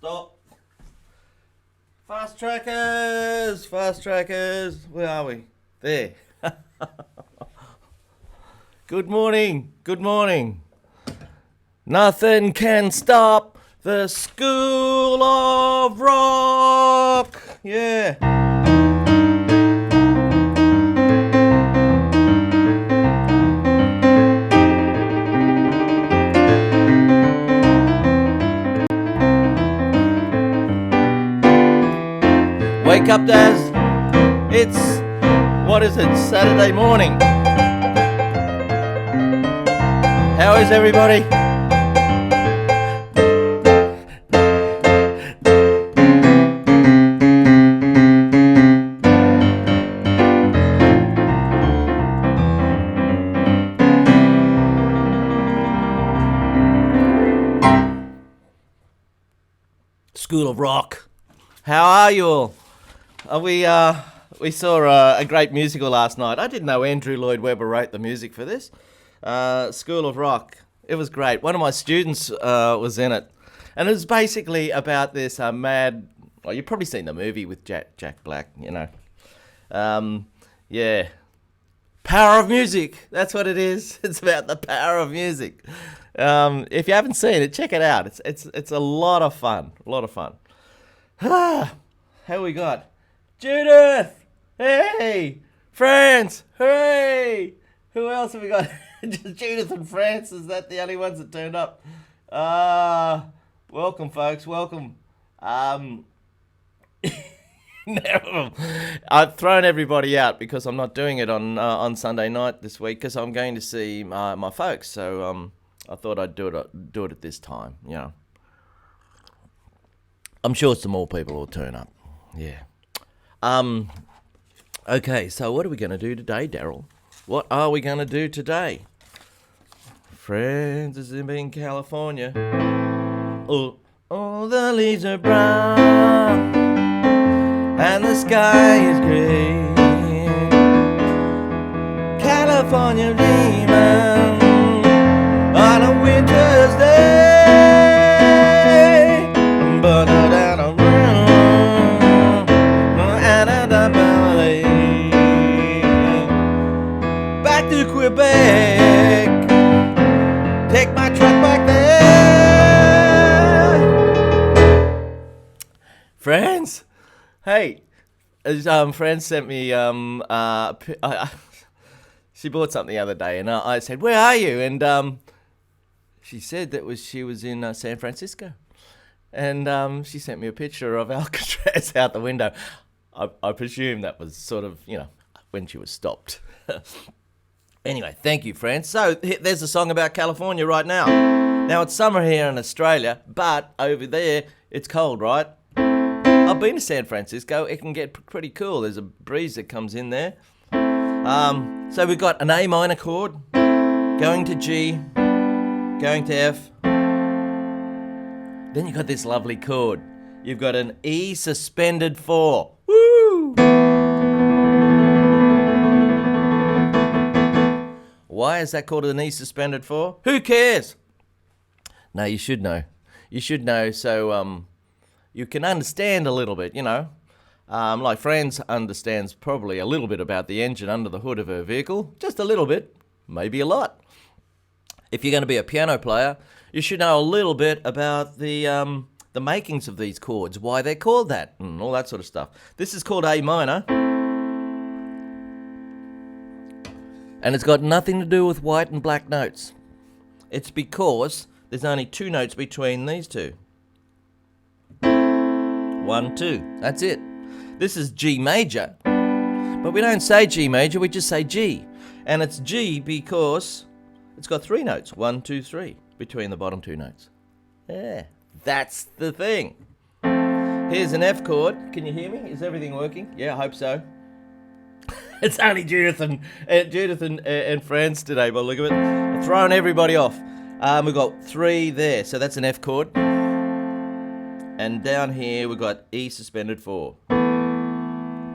Stop. Fast trackers! Fast trackers! Where are we? There. Good morning. Good morning. Nothing can stop the School of Rock. Yeah. Wake up, Daz. It's, what is it, Saturday morning. How is everybody? School of Rock. How are you all? We saw a great musical last night. I didn't know Andrew Lloyd Webber wrote the music for this. School of Rock. It was great. One of my students was in it. And it was basically about this mad... Well, you've probably seen the movie with Jack Black, you know. Yeah. Power of music. That's what it is. It's about the power of music. If you haven't seen it, check it out. It's a lot of fun. A lot of fun. How we got? Judith! Hey! France! Hooray! Who else have we got? Just Judith and France. Is that the only ones that turned up? Welcome, folks. Welcome. I've thrown everybody out because I'm not doing it on Sunday night this week because I'm going to see my folks. So I thought I'd do it at this time. You know. I'm sure some more people will turn up. Yeah. Okay, so what are we going to do today, Daryl? What are we going to do today? Friends is in California. Oh, the leaves are brown and the sky is grey. California dreaming on a winter's day. Back to Quebec, take my truck back there. Friends, hey, friends sent me she bought something the other day, and I said, "Where are you?" And she said she was in San Francisco, and she sent me a picture of Alcatraz out the window. I presume that was sort of, you know, when she was stopped. Anyway, thank you, friends. So there's a song about California right now. Now, it's summer here in Australia, but over there, it's cold, right? I've been to San Francisco. It can get pretty cool. There's a breeze that comes in there. So we've got an A minor chord, going to G, going to F. Then you've got this lovely chord. You've got an E suspended 4. Woo! Why is that called an E suspended 4? Who cares? No, you should know. You should know so you can understand a little bit, you know. Like Franz understands probably a little bit about the engine under the hood of her vehicle. Just a little bit, maybe a lot. If you're going to be a piano player, you should know a little bit about the makings of these chords, why they're called that, and all that sort of stuff. This is called A minor. And it's got nothing to do with white and black notes. It's because there's only 2 notes between these two. 1, 2. That's it. This is G major. But we don't say G major, we just say G. And it's G because it's got 3 notes. 1, 2, 3 between the bottom 2 notes. Yeah, that's the thing. Here's an F chord. Can you hear me? Is everything working? Yeah, I hope so. It's only Judith and friends today, but look at it. I've thrown everybody off. We've got 3 there, so that's an F chord. And down here we've got E suspended 4.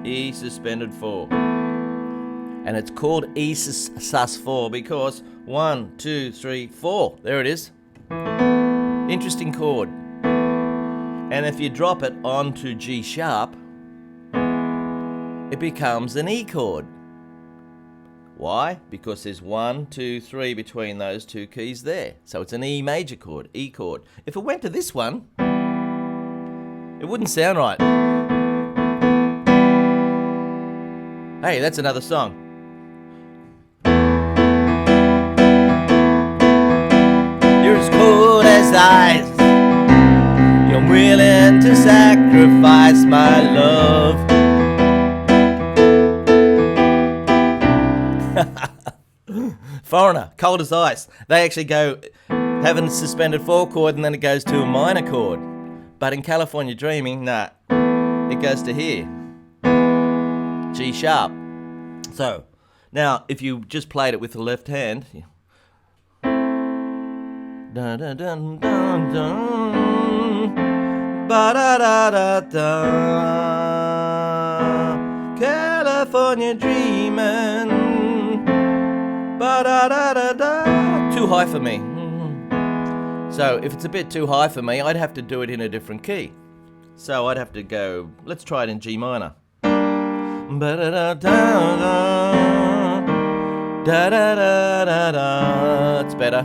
E suspended 4. And it's called E sus 4 because 1, 2, 3, 4. There it is. Interesting chord. And if you drop it onto G sharp, it becomes an E chord. Why? Because there's 1, 2, 3 between those two keys there. So it's an E major chord, E chord. If it went to this one, it wouldn't sound right. Hey, that's another song. You're as cold as ice. You're willing to sacrifice my love. Foreigner, cold as ice. They actually go having a suspended 4 chord and then it goes to a minor chord. But in California Dreaming, nah, it goes to here, G sharp. So now if you just played it with the left hand, dun dun dun dun dun, ba da da da da, California Dreaming. Ba-da-da-da-da. Too high for me. So if it's a bit too high for me, I'd have to do it in a different key. So I'd have to go, let's try it in G minor. Da-da-da-da-da. It's better.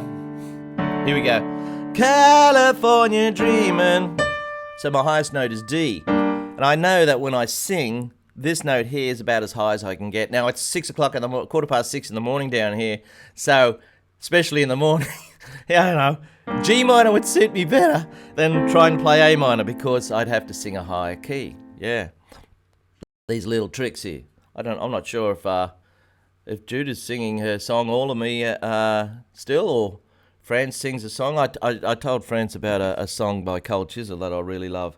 Here we go. California Dreamin'. So my highest note is D. And I know that when I sing, this note here is about as high as I can get. Now it's 6 o'clock in the 6:15 in the morning down here, so especially in the morning, I don't know, G minor would suit me better than try and play A minor because I'd have to sing a higher key. Yeah, these little tricks here. I'm not sure if Judah's singing her song "All of Me" still, or France sings a song. I told France about a song by Cold Chisel that I really love.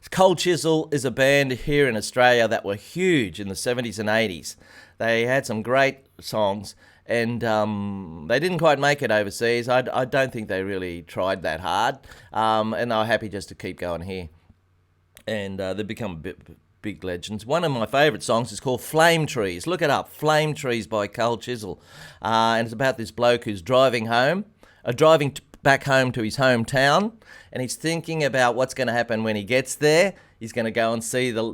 Cold Chisel is a band here in Australia that were huge in the 70s and 80s. They had some great songs, and they didn't quite make it overseas. I don't think they really tried that hard, and they were happy just to keep going here. And they've become big legends. One of my favourite songs is called Flame Trees. Look it up, Flame Trees by Cold Chisel. And it's about this bloke who's driving back home to his hometown, and he's thinking about what's going to happen when he gets there. He's going to go and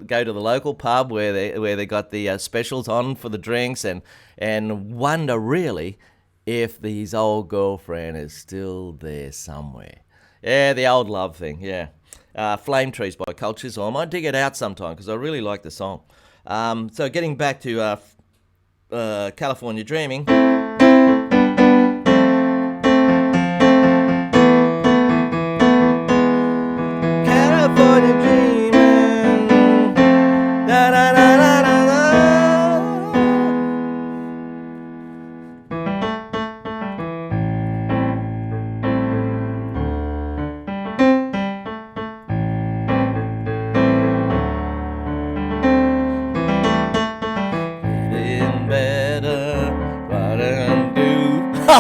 go to the local pub where they got the specials on for the drinks, and wonder really if his old girlfriend is still there somewhere. Yeah, the old love thing. Yeah, Flame Trees by Cold Chisel. I might dig it out sometime because I really like the song. So getting back to California Dreaming.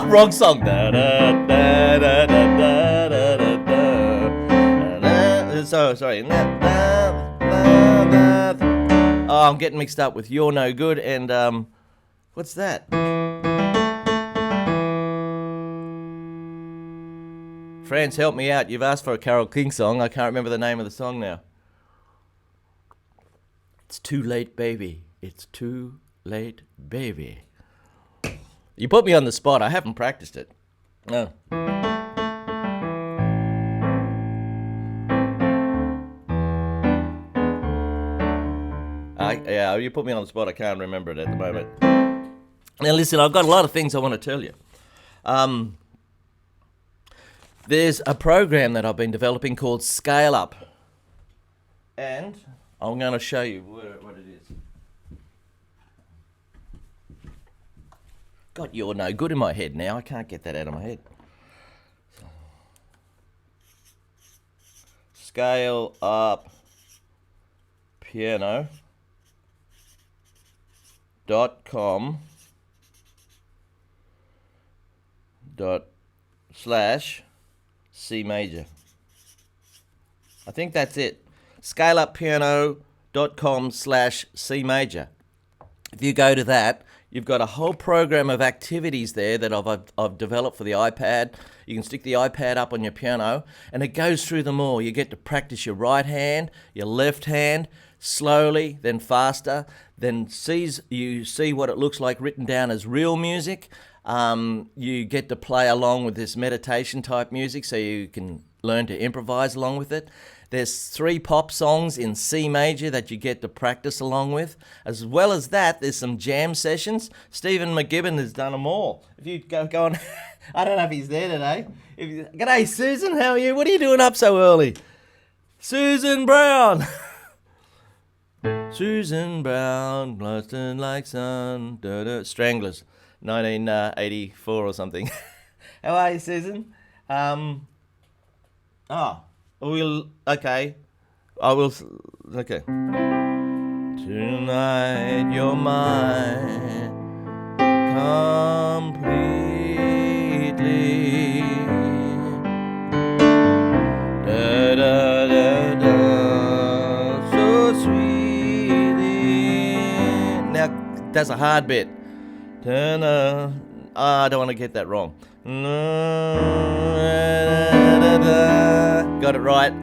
Wrong song. So sorry. Oh, I'm getting mixed up with You're No Good and what's that? Friends, help me out. You've asked for a Carole King song. I can't remember the name of the song now. It's too late, baby. It's too late, baby. You put me on the spot. I haven't practiced it. No. Yeah, you put me on the spot. I can't remember it at the moment. Now listen, I've got a lot of things I want to tell you. There's a program that I've been developing called Scale Up. And I'm going to show you what it is. God, You're No Good in my head now. I can't get that out of my head. Scale Up piano.com/C major. I think that's it. ScaleUpPiano.com/C major. If you go to that, You've got a whole program of activities there that I've developed for the iPad. You can stick the iPad up on your piano, and it goes through them all. You get to practice your right hand, your left hand, slowly, then faster. Then you see what it looks like written down as real music. You get to play along with this meditation type music, so you can learn to improvise along with it. There's 3 pop songs in C major that you get to practice along with. As well as that, there's some jam sessions. Stephen McGibbon has done them all. If you go on, I don't know if he's there today. G'day, Susan, how are you? What are you doing up so early? Susan Brown. Susan Brown, blasting like sun. Stranglers, 1984 or something. How are you, Susan? Okay. Okay. Tonight you're mine completely. Da da da da, so sweetly. Now that's a hard bit. I don't want to get that wrong. Got it right.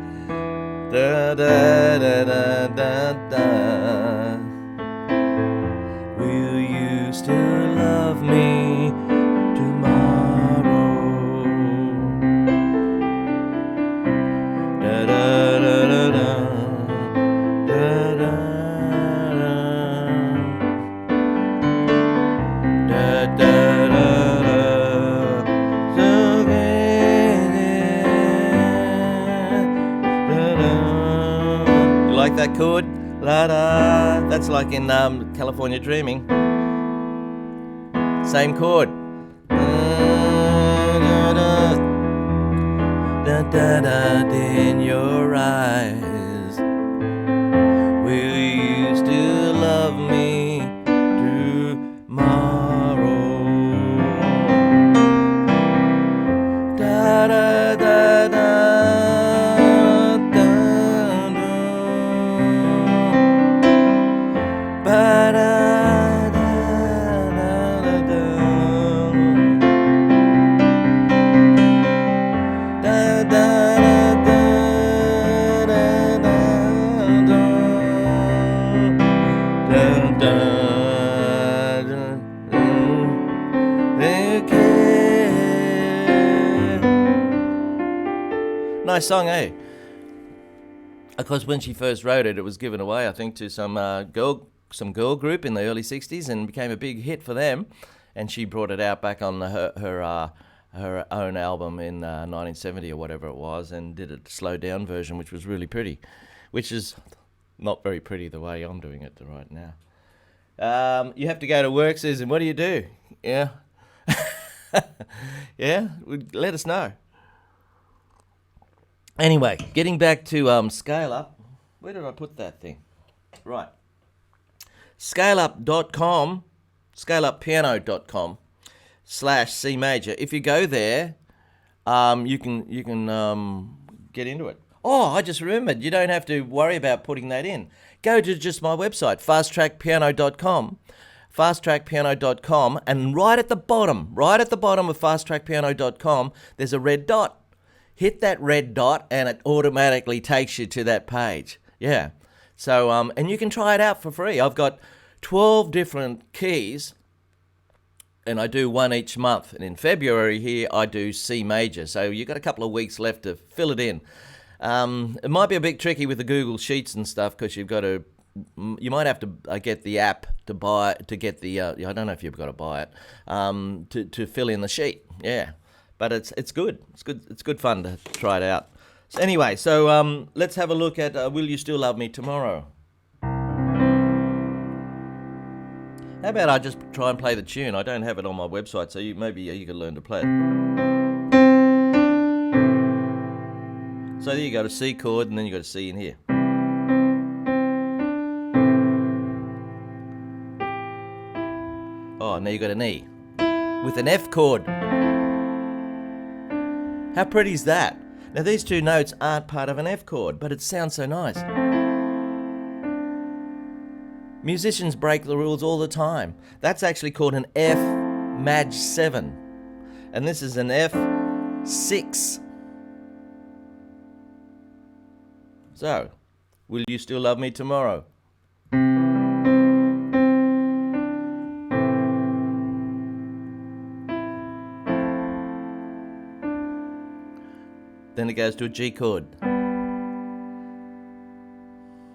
Da, da, da, da, da, da. Will you still love me tomorrow? Da, da, da, da, da. Da, da, da, da, da. Like that chord? La da. That's like in California Dreaming. Same chord. Da da da in your eyes. Will you still love me tomorrow? Da da da da. Nice song, eh? Of course, when she first wrote it, it was given away, I think, to some girl group in the early '60s, and became a big hit for them. And she brought it out back on her own album in 1970 or whatever it was, and did a slowed down version, which was really pretty, which is not very pretty the way I'm doing it right now. You have to go to work, Susan. What do you do? Yeah, yeah. Let us know. Anyway, getting back to Scale Up. Where did I put that thing? Right. Scaleup.com, scaleuppiano.com/C major. If you go there, you can get into it. Oh, I just remembered. You don't have to worry about putting that in. Go to just my website, fasttrackpiano.com, fasttrackpiano.com, and right at the bottom of fasttrackpiano.com, there's a red dot. Hit that red dot and it automatically takes you to that page. Yeah. So, and you can try it out for free. I've got 12 different keys and I do one each month. And in February here, I do C major. So you've got a couple of weeks left to fill it in. It might be a bit tricky with the Google Sheets and stuff because you might have to get the app to get the, I don't know if you've got to buy it, to fill in the sheet. Yeah. But it's good. It's good fun to try it out. So anyway, let's have a look at Will You Still Love Me Tomorrow? How about I just try and play the tune? I don't have it on my website, so maybe you can learn to play it. So there you go, a C chord, and then you got a C in here. Oh, now you got an E with an F chord. How pretty is that? Now these two notes aren't part of an F chord, but it sounds so nice. Musicians break the rules all the time. That's actually called an F Maj 7. And this is an F6. So, will you still love me tomorrow? Then it goes to a G chord.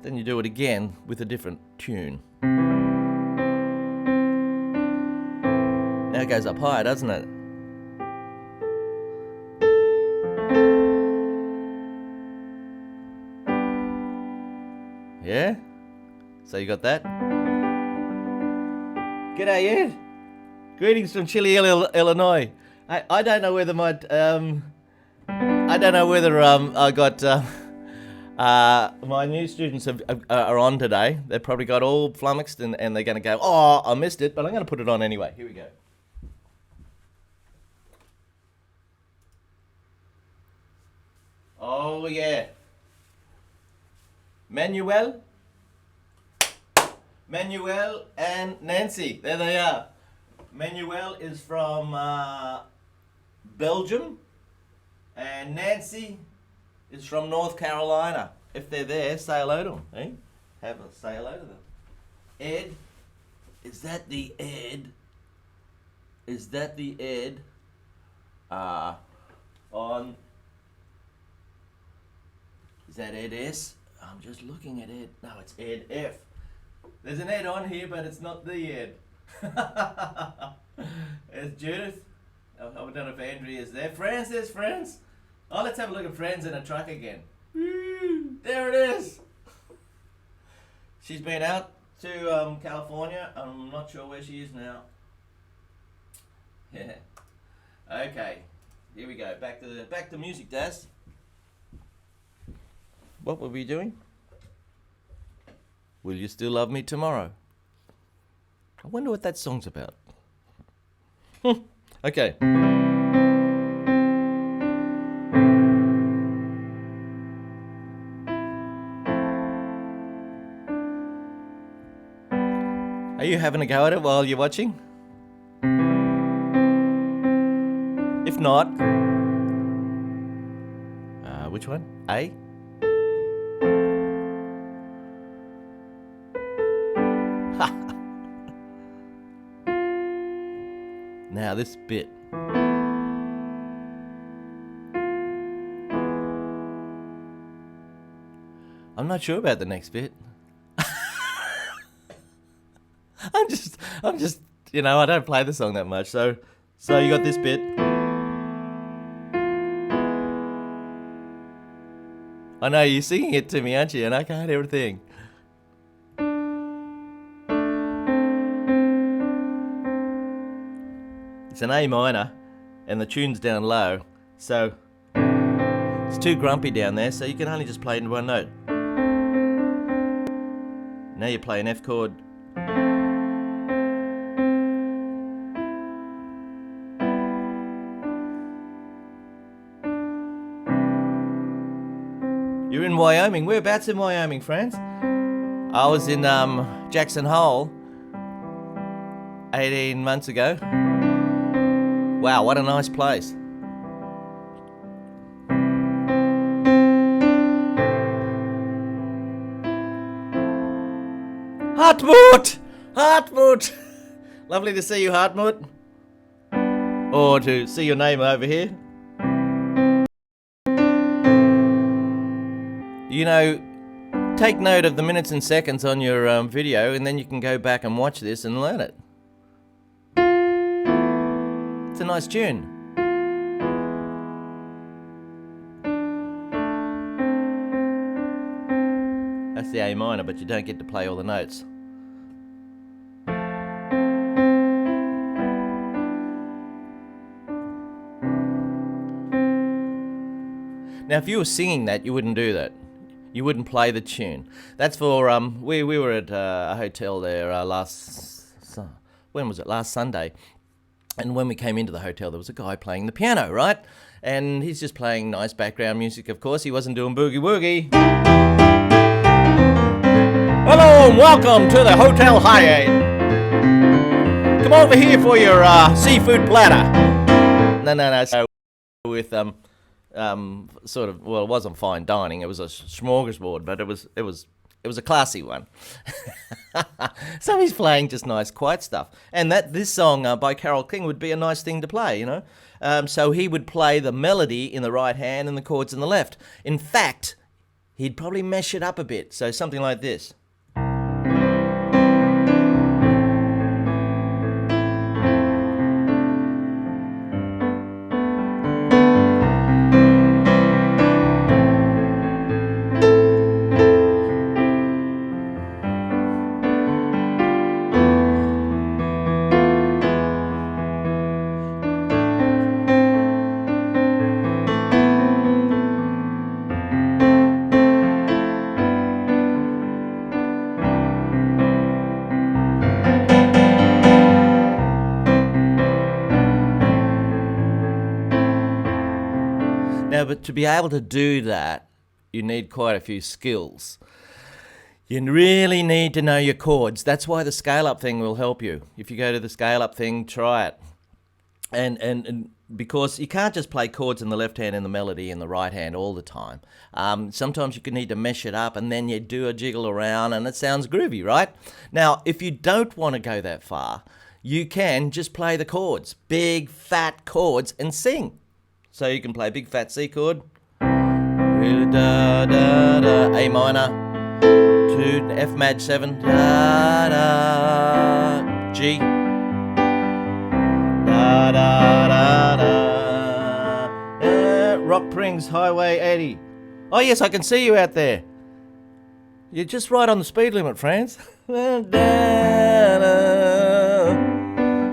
Then you do it again with a different tune. Now it goes up higher, doesn't it? Yeah? So you got that? G'day, Ed. Greetings from Chile, Illinois. I don't know whether I got my new students are on today. They've probably got all flummoxed and they're going to go, oh, I missed it, but I'm going to put it on anyway. Here we go. Oh, yeah. Manuel and Nancy. There they are. Manuel is from Belgium. And Nancy is from North Carolina. If they're there, say hello to them. Eh? Say hello to them. Ed, is that the Ed? Is that the Ed? On. Is that Ed S? I'm just looking at Ed. No, it's Ed F. There's an Ed on here, but it's not the Ed. There's Judith. I don't know if Andrea is there. Franz, there's Franz. Oh, let's have a look at Friends in a Truck again. There it is. She's been out to California. I'm not sure where she is now. Yeah. Okay. Here we go. Back to music, Daz. What were we doing? Will you still love me tomorrow? I wonder what that song's about. Okay. Are you having a go at it while you're watching? If not, which one? A? Now this bit. I'm not sure about the next bit. I'm just, I don't play the song that much. So you got this bit. I know you're singing it to me, aren't you? And I can't hear a thing. It's an A minor, and the tune's down low, so it's too grumpy down there, so you can only just play it in one note. Now you play an F chord. You're in Wyoming. Whereabouts in Wyoming, friends? I was in Jackson Hole 18 months ago. Wow, what a nice place. Hartmut! Lovely to see you, Hartmut. Or to see your name over here. Take note of the minutes and seconds on your video, and then you can go back and watch this and learn it. It's a nice tune. That's the A minor, but you don't get to play all the notes. Now, if you were singing that, you wouldn't do that. You wouldn't play the tune. That's for we were at a hotel there last Sunday, and when we came into the hotel, there was a guy playing the piano, right? And he's just playing nice background music. Of course, he wasn't doing boogie woogie. Hello and welcome to the Hotel Hyatt. Come over here for your seafood platter. No. So with sort of, well, it wasn't fine dining. It was a smorgasbord, but it was a classy one. So he's playing just nice, quiet stuff. And this song by Carole King would be a nice thing to play, you know. So he would play the melody in the right hand and the chords in the left. In fact, he'd probably mesh it up a bit. So something like this. Now, but to be able to do that, you need quite a few skills. You really need to know your chords. That's why the scale-up thing will help you. If you go to the scale-up thing, try it. And because you can't just play chords in the left hand and the melody in the right hand all the time. Sometimes you can need to mesh it up and then you do a jiggle around and it sounds groovy, right? Now, if you don't want to go that far, you can just play the chords, big, fat chords, and sing. So you can play big fat C chord, da, da, da, A minor, to F maj 7, da, da, G, da, da, da, da, Rock Springs Highway 80. Oh yes, I can see you out there. You're just right on the speed limit, friends. I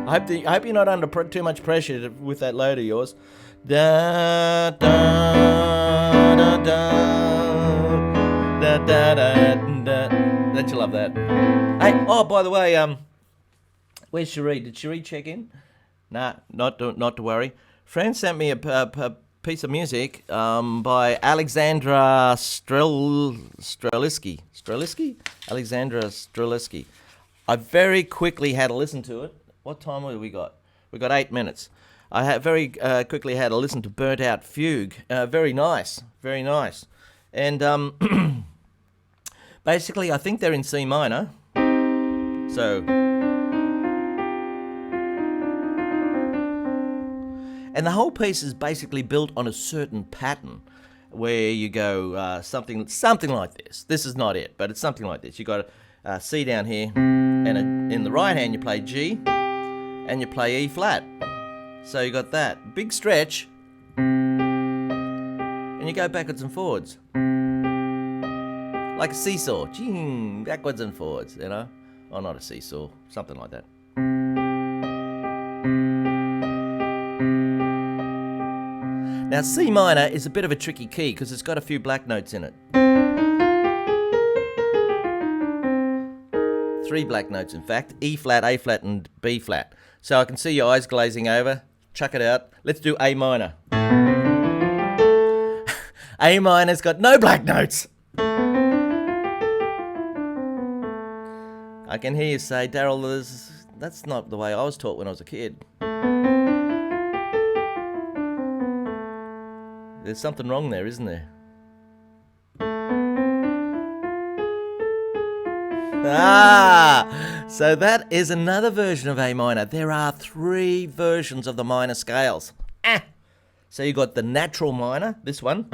hope you're not under too much pressure with that load of yours. Da da da da da da da da. Don't you love that? Hey, oh, by the way, where's Cherie? Did Cherie check in? Nah, not to worry. Fran sent me a piece of music by Alexandra Streliski. Alexandra Streliski. I very quickly had a listen to it. What time have we got? We got 8 minutes. I very quickly had a listen to Burnt Out Fugue. Very nice. And basically, I think they're in C minor. So, and the whole piece is basically built on a certain pattern, where you go something like this. This is not it, but it's something like this. You got a C down here, and in the right hand you play G, and you play E flat. So you got that big stretch, and you go backwards and forwards like a seesaw, backwards and forwards, you know. Oh, not a seesaw, something like that. Now C minor is a bit of a tricky key because it's got a few black notes in it. 3 black notes, in fact: E flat, A flat, and B flat. So I can see your eyes glazing over. Chuck it out. Let's do A minor. A minor's got no black notes. I can hear you say, Daryl, that's not the way I was taught when I was a kid. There's something wrong there, isn't there? So that is another version of A minor. There are 3 versions of the minor scales. So you got the natural minor, this one.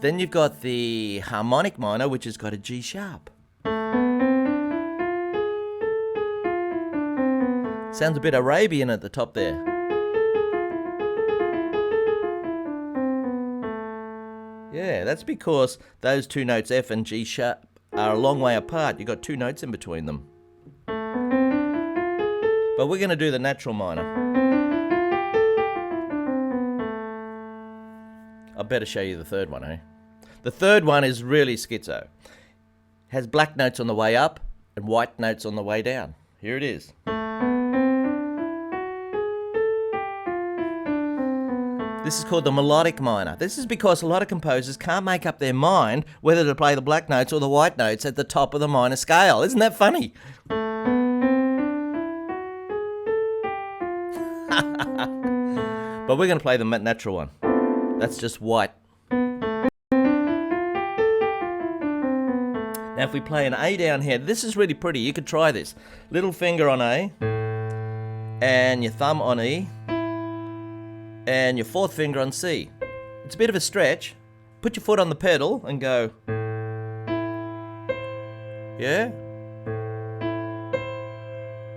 Then you've got the harmonic minor, which has got a G sharp. Sounds a bit Arabian at the top there. Yeah, that's because those 2 notes, F and G sharp, are a long way apart. You've got 2 notes in between them. But we're going to do the natural minor. I better show you the third one, eh? The third one is really schizo. Has black notes on the way up and white notes on the way down. Here it is. This is called the melodic minor. This is because a lot of composers can't make up their mind whether to play the black notes or the white notes at the top of the minor scale. Isn't that funny? But we're going to play the natural one. That's just white. Now if we play an A down here, this is really pretty. You could try this. Little finger on A, and your thumb on E, and your fourth finger on C. It's a bit of a stretch. Put your foot on the pedal and go. Yeah?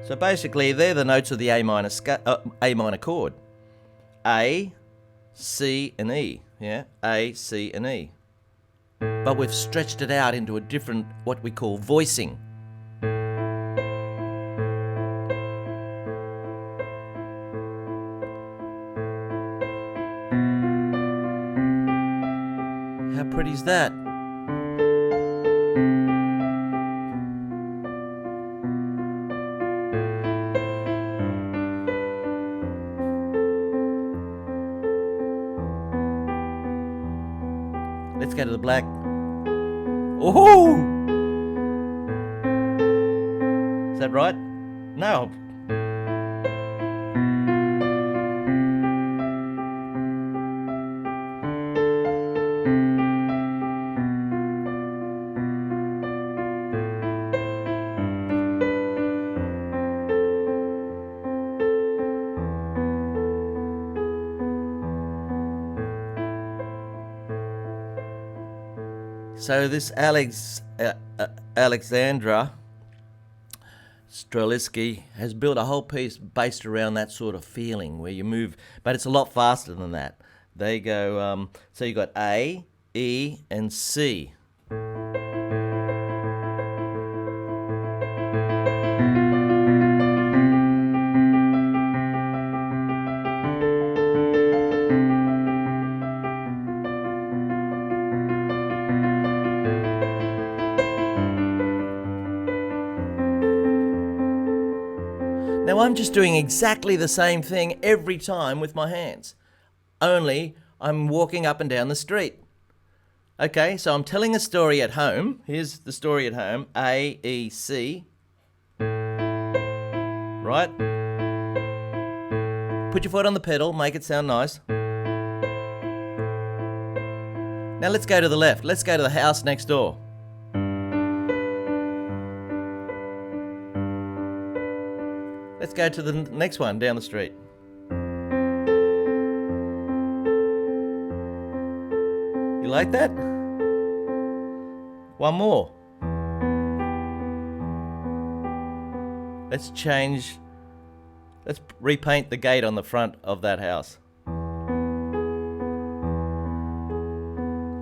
So basically they're the notes of the A minor chord. A, C and E. Yeah? A, C and E. But we've stretched it out into a different, what we call voicing. How pretty is that? Let's go to the black. Oh! Is that right? No. So this Alexandra Strelitzky has built a whole piece based around that sort of feeling where you move, but it's a lot faster than that. They go, so you got A, E, and C. Now I'm just doing exactly the same thing every time with my hands, only I'm walking up and down the street. Okay, so I'm telling a story at home. Here's the story at home. A, E, C. Right? Put your foot on the pedal, make it sound nice. Now let's go to the left. Let's go to the house next door. Let's go to the next one down the street. You like that? One more. Let's repaint the gate on the front of that house.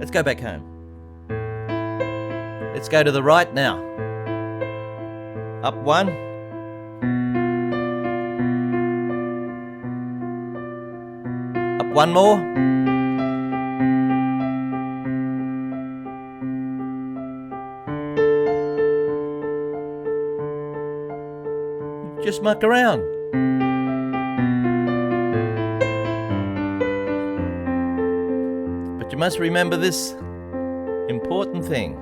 Let's go back home. Let's go to the right now. Up one. One more. Just muck around. But you must remember this important thing.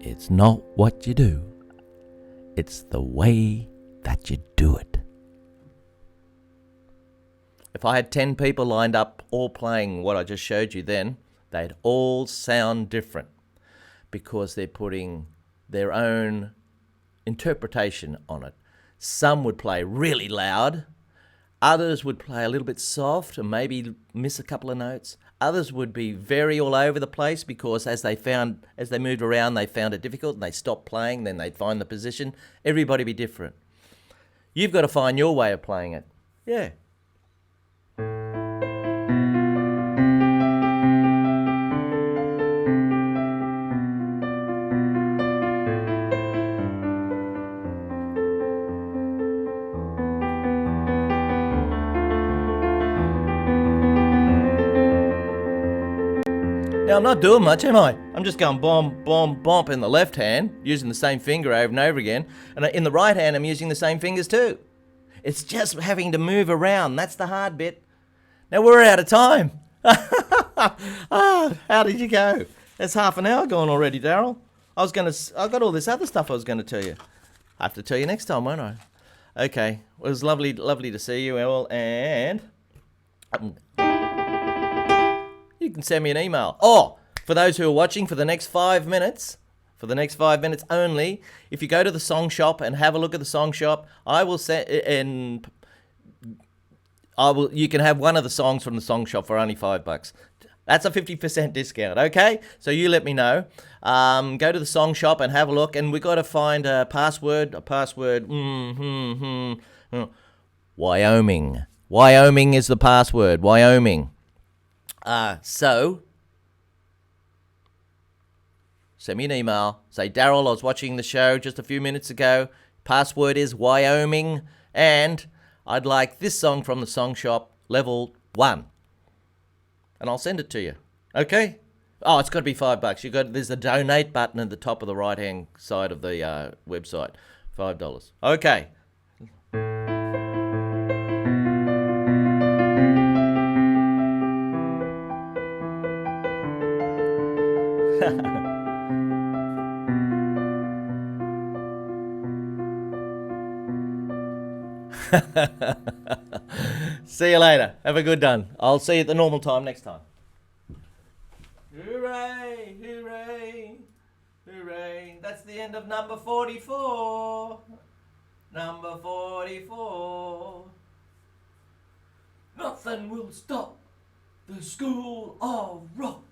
It's not what you do, it's the way that you do it. If I had 10 people lined up all playing what I just showed you then, they'd all sound different because they're putting their own interpretation on it. Some would play really loud, others would play a little bit soft and maybe miss a couple of notes. Others would be very all over the place because as they moved around they found it difficult and they stopped playing, then they'd find the position. Everybody be different. You've got to find your way of playing it. Yeah. Now, I'm not doing much, am I? I'm just going bomb, bomb, bomb in the left hand, using the same finger over and over again. And in the right hand, I'm using the same fingers too. It's just having to move around. That's the hard bit. Now we're out of time. How did you go? It's half an hour gone already, Daryl. I got all this other stuff I was gonna tell you. I have to tell you next time, won't I? Okay. Well, it was lovely to see you all, and you can send me an email. Oh, for those who are watching, for the next 5 minutes only, if you go to the song shop and have a look at the song shop, you can have one of the songs from the song shop for only $5. That's a 50% discount, okay? So you let me know. Go to the song shop and have a look, and we got to find a password. Wyoming. Wyoming is the password. Wyoming. So send me an email. Say, Daryl, I was watching the show just a few minutes ago. Password is Wyoming, and I'd like this song from the song shop, level 1. And I'll send it to you. Okay? Oh, it's got to be $5. There's a donate button at the top of the right-hand side of the website. $5. Okay. See you later. Have a good one. I'll see you at the normal time next time. Hooray, hooray, hooray. That's the end of number 44. Number 44. Nothing will stop the School of Rock.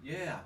Yeah.